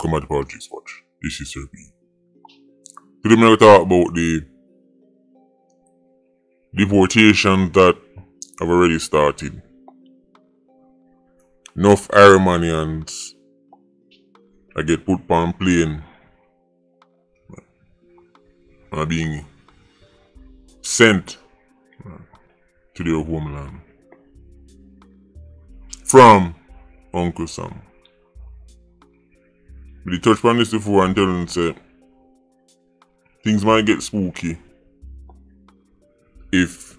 welcome at the Politricks Watch. This is Sir B. Today I'm going to talk about the deportations that have already started. Enough Iranians I get put on plane and are being sent to their homeland from Uncle Sam. But they touched on this before and tell them say things might get spooky if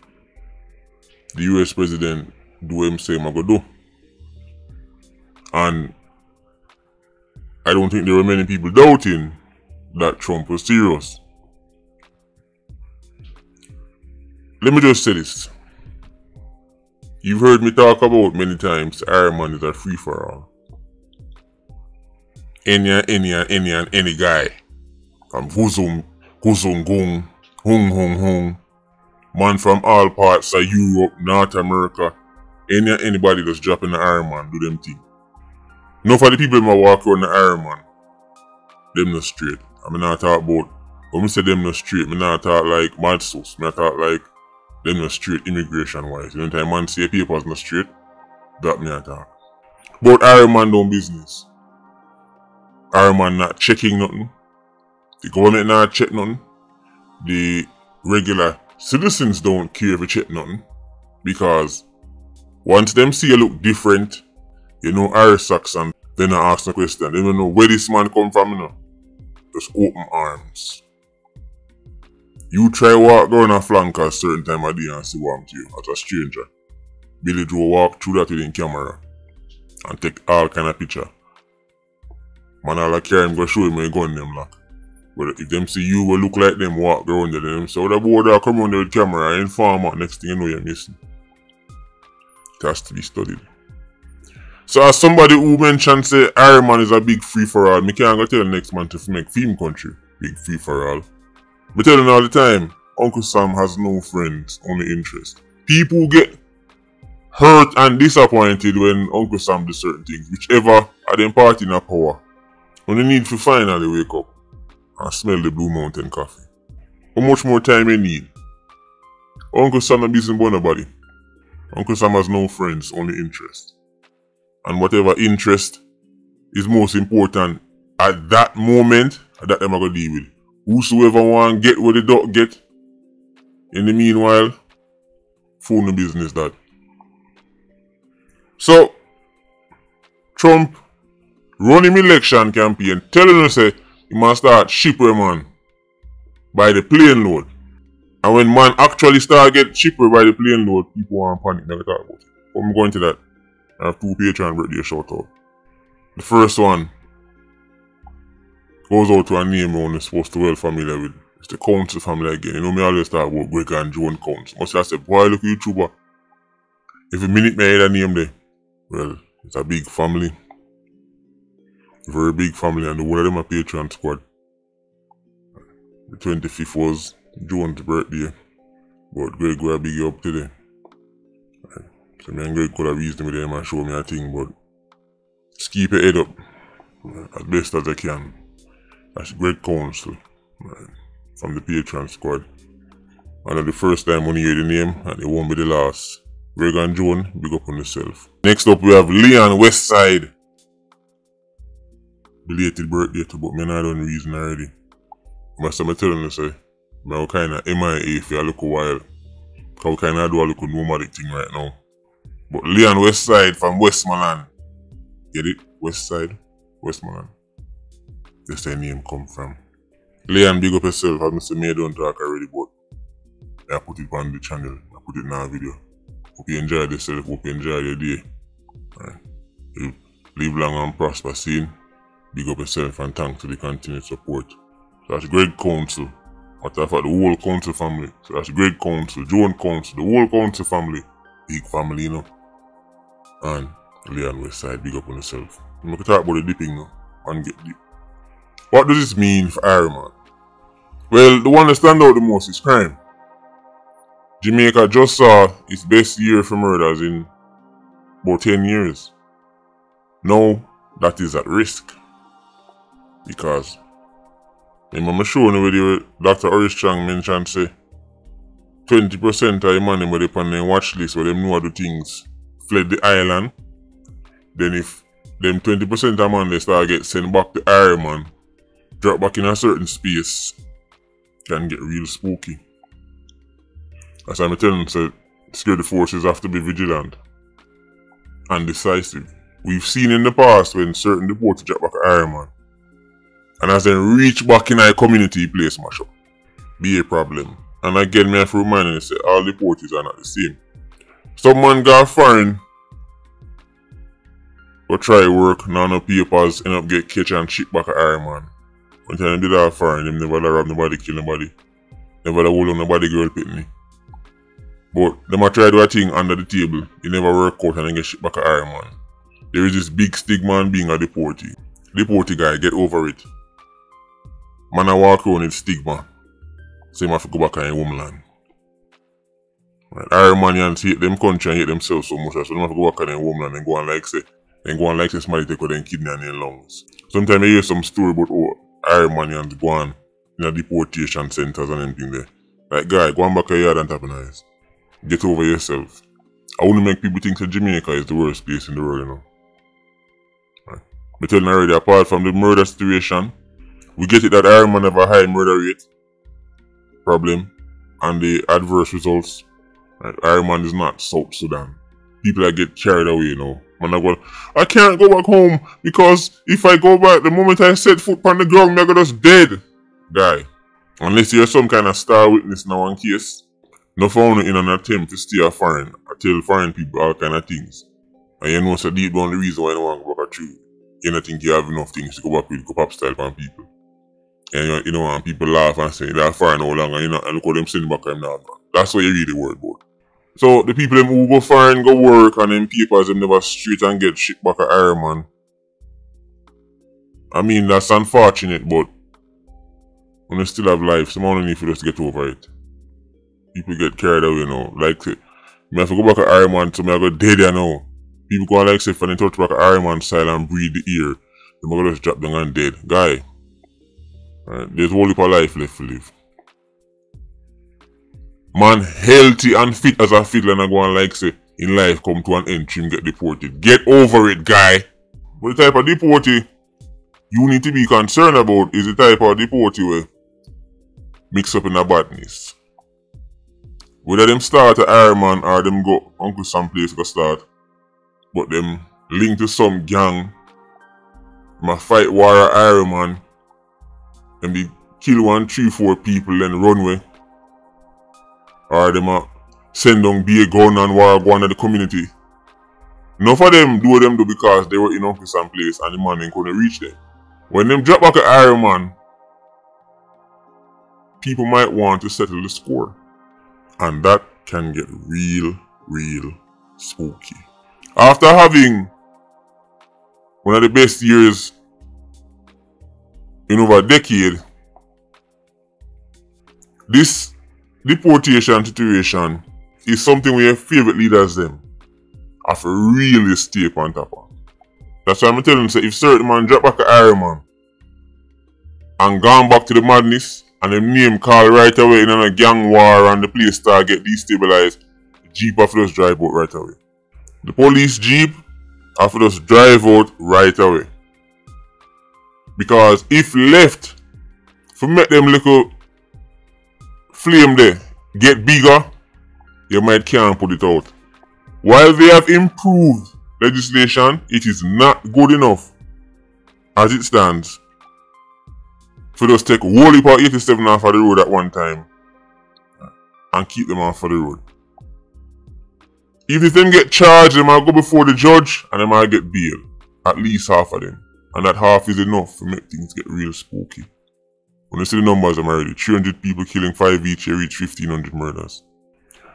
the US president do what him say I'm gonna do. And I don't think there were many people doubting that Trump was serious. Let me just say this. You've heard me talk about many times Iron is a free-for-all. Any guy. From Guzum, Gung, Hung. Man from all parts of Europe, North America. Anybody that's dropping the Iron Man, do them thing. Enough of the people that walk around the Iron Man, them not straight. I mean, not talk about, when I say them not straight, I not talk like mad sauce. I talk like them not straight immigration wise. You know time man say papers not straight, that me talk. But Iron Man don't business. Iron Man not checking nothing. The government not check nothing. The regular citizens don't care if you check nothing. Because once them see you look different, you know Irish Saxon, then I ask the question. They don't know where this man come from, you know. Just open arms. You try walk down a flank at a certain time of day and see what I'm to you as a stranger. Billy Joe walk through that with his camera and take all kind of picture. Man all carry him go show him a gun them lock. But if them see you will look like them walk around there, them say, oh, the boy that come around there with camera and inform out, next thing you know you're missing. It has to be studied. So as somebody who mentioned say Iron Man is a big free-for-all, me can't go tell the next man to make film country big free-for-all. I tell him all the time, Uncle Sam has no friends, only interest. People get hurt and disappointed when Uncle Sam does certain things, whichever are them party in a power. When they need to finally wake up and smell the Blue Mountain coffee. How much more time you need? Uncle Sam not busy about nobody. Uncle Sam has no friends, only interest. And whatever interest is most important at that moment, that them are going to deal with. Whosoever want get what they don't get. In the meanwhile, phone no business that. So, Trump running election campaign telling us say he must start shipper man by the plane load. And when man actually start get shipper by the plane load, people want panic, never talk about it. But I'm going to that. I have two Patreon birthday shout out. The first one goes out to a name I'm supposed to well familiar with. It's the Council family again. You know me always talk about Greg and Joan Council. Must have said, boy look at YouTuber. If a minute me hear that name there, well, it's a big family. A very big family and the whole of them are Patreon squad. The 25th was Joan's birthday. But Greg will big up today. So me and Greg could have used me them and show me a thing, but just keep your head up as best as I can. That's great counsel from the Patreon squad. And the first time when you hear the name, and it won't be the last. Greg and Joan, big up on yourself. Next up we have Leon Westside. Belated birthday too, but me not done reason already. But I'm telling you say, I'm kind of MIA for a little while. Because we kind of do a little nomadic thing right now. But Leon Westside from Westmoreland. Get it? Westside? Westmoreland. That's where the name come from. Leon, big up yourself. I say me don't talk already, but I put it on the channel. I put it in our video. Hope you enjoyed yourself. Hope you enjoyed your day. Alright. You live long and prosper. Seeing. Big up yourself and thanks for the continued support. So that's great counsel. Matter of fact, the whole council family. So that's great counsel. Joan council. The whole council family. Big family, you know. And Leon Westside, big up on yourself. I'm going to talk about the dipping now and get deep. What does this mean for Irie man? Well, the one that stand out the most is crime. Jamaica just saw its best year for murders in about 10 years. Now, that is at risk. Because I'm showing the video Dr. Irie Strong mentioned say 20% of the money where they on their watch list where them know how to do things fled the island. Then if them 20% of man they start get sent back to Irie, man, drop back in a certain space, can get real spooky. As I'm telling you, so security forces have to be vigilant and decisive. We've seen in the past when certain deportees drop back to Irie, man, and as they reach back in our community, place mash up. Be a problem. And again, me have to remind you, say all deportees are not the same. Some man got foreign, go try work, no papers, end up get catch and ship back at Irie, man. One time they did that foreign, them never rob nobody, kill nobody. Never hold on nobody girl pitney. But them a try do a thing under the table, they never work out and then get shipped back at Irie, man. There is this big stigma on being a deportee. Deportee guy, get over it. Man a walk around with stigma. So him have to go back in homeland. Right. Irie hate them country and hate themselves so much, so they have to go back in homeland and go and like say somebody take out them kidney and their lungs. Sometimes I hear some story about Irie go on in a deportation centers and anything there. Like guy, go on back a yard and tap an eyes. Get over yourself. I wouldn't make people think that Jamaica is the worst place in the world, you know. Right. But telling already, apart from the murder situation, we get it that Irie have a high murder rate problem and the adverse results. Right. Irie is not South Sudan. People that get carried away, you know. Man, I can't go back home because if I go back, the moment I set foot on the ground, I'm just dead. Guy, unless you're some kind of star witness in one case, no found in an attempt to stay a foreign or tell foreign people all kind of things. And you know, so deep down the reason why you don't want to go back through. You don't think you have enough things to go back with, go pop style on people. And you know, and people laugh and say, they're foreign no longer, you know, and look how them sitting back and now. That's what you really worried about. So the people them who go foreign go work and them papers them never straight and get shit back at Irie, man. I mean, that's unfortunate, but when they still have life, someone need for us to get over it. People get carried away, you know. Like, me have to go back at Irie, man, so I go dead, you know. People go like say, if they touch back at Irie, man style and breathe the ear, they might just drop down and dead. Guy, right, there's a whole heap of life left to live. Man healthy and fit as a fiddler and I go and like say, in life come to an end, him get deported. Get over it, guy. But the type of deportee you need to be concerned about is the type of deportee where mix up in a badness. Whether them start at Irie, man, or them go Uncle some place go start, but them link to some gang, them a fight war at Irie, man, them be kill 1, 3, 4 people then run away. Or them a send down be a gun and war go on to the community. Enough of them do what them do because they were in Uncle some place and the man ain't couldn't reach them. When them drop back at Irie, man, people might want to settle the score. And that can get real spooky. After having one of the best years in over a decade, this deportation situation is something where your favorite leaders them have to really stay on top of. That's why I'm telling you, say, if certain man drop back at Irie, man, and gone back to the madness, and them name call right away in a gang war and the place start get destabilized, the jeep have to just drive out right away. The police jeep have to just drive out right away. Because if left, for make them little flame there get bigger, you might can't put it out. While they have improved legislation, it is not good enough as it stands for us to take whole heap of 87 off of the road at one time and keep them off of the road. Even if them get charged, they might go before the judge and they might get bail. At least half of them. And that half is enough to make things get real spooky. When you see the numbers, I'm already 300 people killing 5 each year, reach 1,500 murders.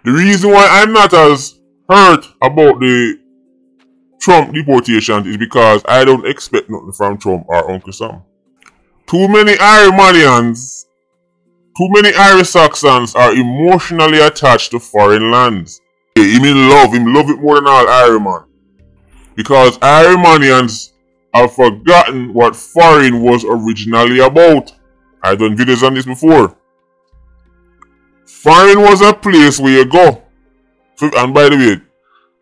The reason why I'm not as hurt about the Trump deportation is because I don't expect nothing from Trump or Uncle Sam. Too many Irie, too many Irish Saxons are emotionally attached to foreign lands. Him love it more than all Irie, man. Because Irie have forgotten what foreign was originally about. I've done videos on this before. Foreign was a place where you go. And by the way,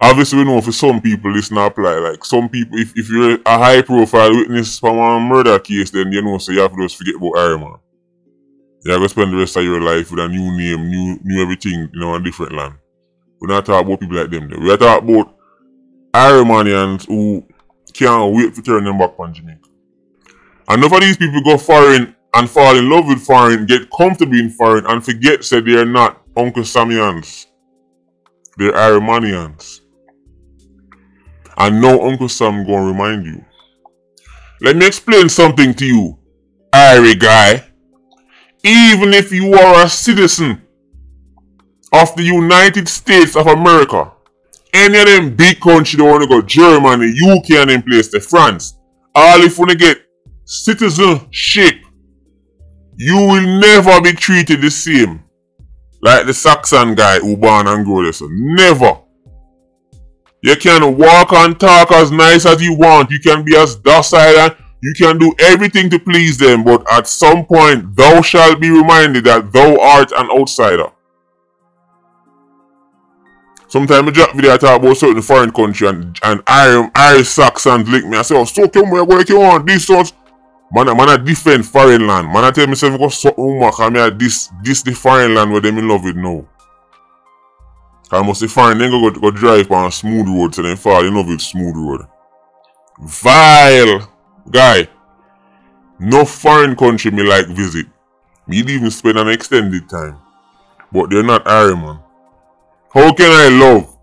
obviously we know for some people this not apply. Like some people, if you're a high profile witness from a murder case, then you know so you have to just forget about Irie, man. You're going to spend the rest of your life with a new name, new everything, you know, on a different land. We're not talking about people like them though. We're talking about Irie who can't wait to turn them back on Jamaica. And enough of these people go foreign and fall in love with foreign, get comfortable in foreign, and forget that they're not Uncle Samians. They're Irie. And now Uncle Sam gonna remind you. Let me explain something to you, Irie guy. Even if you are a citizen of the United States of America, any of them big countries that want to go Germany, UK and them place to France, all if you want to get citizenship, you will never be treated the same like the Saxon guy who born and grow there. So never. You can walk and talk as nice as you want. You can be as docile and you can do everything to please them. But at some point, thou shalt be reminded that thou art an outsider. Sometimes I drop video I talk about certain foreign country and Irish Saxons link me. I say, oh, so come where like you want this sort. Man I defend foreign land. Man I tell myself go something more because I this the foreign land where them in love with now. I must say foreign then go drive on a smooth road so then fall in love with smooth road. Vile guy. No foreign country me like visit. Me even spend an extended time. But they're not Irie, man. How can I love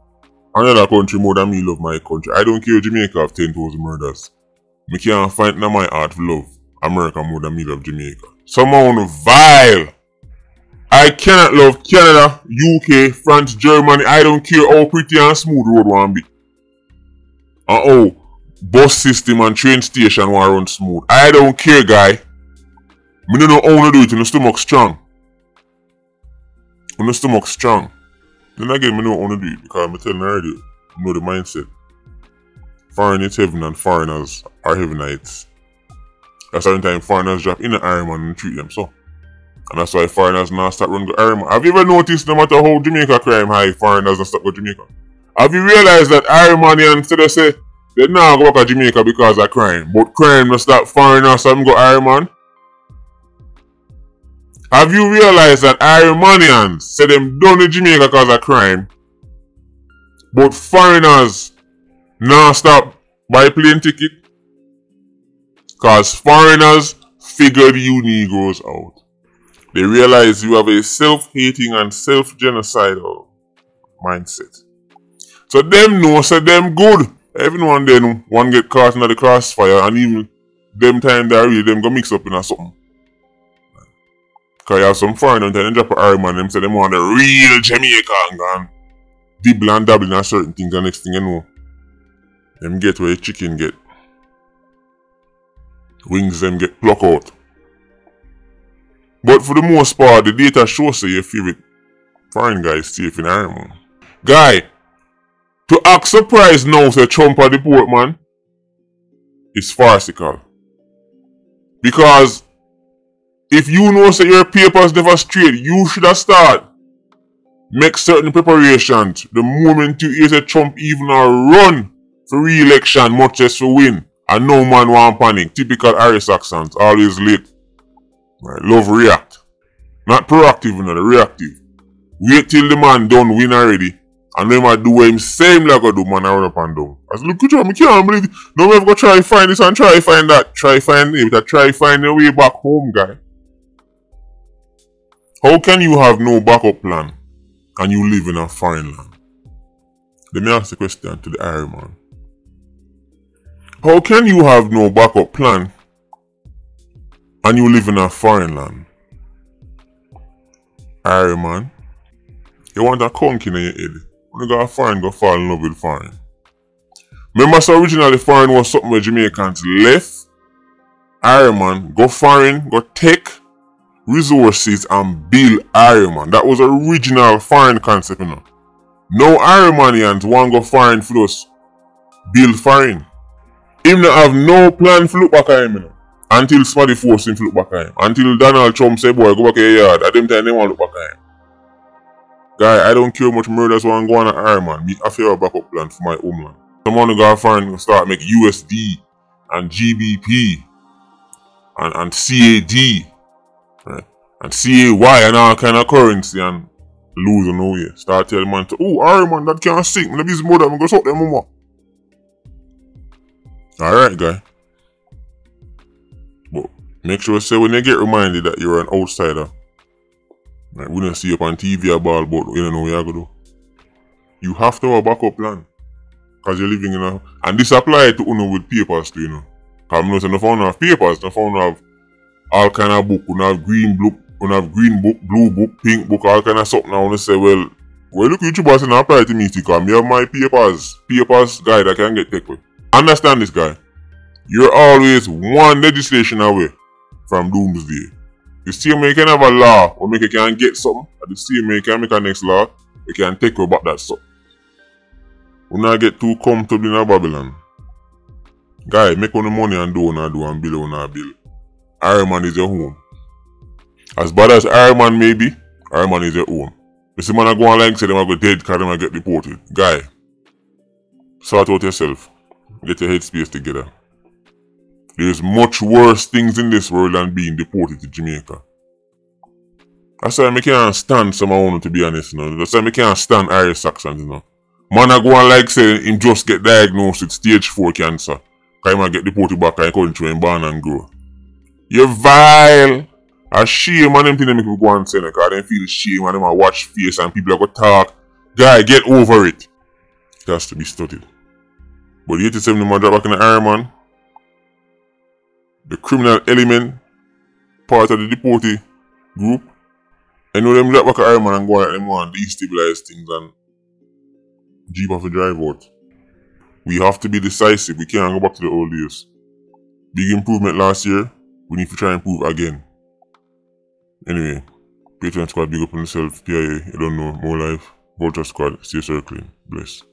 another country more than me love my country? I don't care if Jamaica have 10,000 murders. Me can't find in my heart to love America more than me love Jamaica. Someone vile. I cannot love Canada, UK, France, Germany. I don't care how pretty and smooth road want be. And how bus system and train station want run smooth. I don't care, guy. Me don't know how to do it in the stomach strong. When the stomach strong. Then again, I know how to do it because I'm telling you already, I know the mindset. Foreign is heaven and foreigners are heavenites. At a certain time, foreigners drop in the Irie man and treat them so. And that's why foreigners now start running the Irie man. Have you ever noticed no matter how Jamaica crime high, foreigners don't stop go Jamaica? Have you realized that Irie man instead of say, they now go back to Jamaica because of crime, but crime don't stop foreigners so I'm go Irie man? Have you realized that Irie say them done in Jamaica because of crime, but foreigners now stop buy plane ticket? Cause foreigners figured you Negroes out. They realize you have a self-hating and self-genocidal mindset. So them know, so them good. Everyone then one get caught in the crossfire and even them time they really them go mix up in a something. Cause you have some foreigners and drop a Irie man, them say them want the real Jamaica and gone dibble and dabble in certain things, and next thing you know, them get where chicken get. Wings them get plucked out. But for the most part, the data shows that your favorite foreign guy is safe in Irie, man. Guy, to act surprised now say Trump at the port, man, is farcical. Because if you know that your papers never straight, you should have started. Make certain preparations the moment you hear that Trump even a run for re-election, much less for win. And no man want panic. Typical Irish Saxons, always late. Right. Love react. Not proactive, you know, reactive. Wait till the man done win already. And then I do what him same like I do, man, I run up and down. I said, look at you, I can't believe it. No, we've got to try find this and try find that. Try find it, try find your way back home, guy. How can you have no backup plan and you live in a foreign land? Let me ask the question to the Irie man. How can you have no backup plan and you live in a foreign land? Irie man, you want a conch in your head. When you go foreign, go fall in love with foreign. Remember, so originally foreign was something where Jamaicans left. Irie man, go foreign, go take resources and build Irie man. That was original foreign concept, you know. Now Irie manians want go foreign for us build foreign. Him not have no plan to look back at him, you know. Until somebody force him to look back at him. Until Donald Trump say, boy, go back to your yard. At them time, they want to look back at him. Guy, I don't care much murders want to go on at Irie, man. Me, I feel a backup plan for my homeland. Someone go foreign start make USD and GBP and CAD, right? And CAY and all kind of currency and lose on no way. Start telling man to, oh, Irie, man, that can't sick. Let me his mother, I'm going to suck them mama. Alright, guy. But make sure say when you get reminded that you're an outsider, right, we don't see you on TV a ball, but you don't know what you're going to do. You have to have a backup plan. Because you're living in a... And this applies to uno with papers too, you know. Because I'm not saying the phone have papers, the phone have all kind of book. You have green book, blue book, pink book, all kind of something. I want to say, well, look at you boss and apply to me, because me have my papers guy that can get take with. Understand this, guy. You're always one legislation away from doomsday. The same way you can have a law or make you can get something, at the same way you can make a next law, you can take away back that stuff. We not get too comfortable in a Babylon. Guy, make on the money and do and bill on a bill. Irie Man is your home. As bad as Irie Man may be, Irie Man is your home. You see man go on like say them go dead because them get deported. Guy, sort out yourself. Get your headspace together. There's much worse things in this world than being deported to Jamaica. That's why I can't stand someone, to be honest, you know. That's why I can't stand Irish Saxons, you know. Man I go on like say him just get diagnosed with stage 4 cancer. Cause he might get deported back to the country and born and grow. You're vile. A shame on them things make people go and say, because they feel shame and them a watch face and people are going to talk. Guy, get over it. It has to be studied. But the 87 them a drop back in the Irie Man. The criminal element, part of the deportee group. I know them drop back in Irie Man and go like them want to destabilize things and Jeep have to drive out. We have to be decisive. We can't go back to the old days. Big improvement last year. We need to try and improve again. Anyway, Patreon squad, big up on yourself. PIA, you don't know, more life. Vulture squad, stay circling. Bless.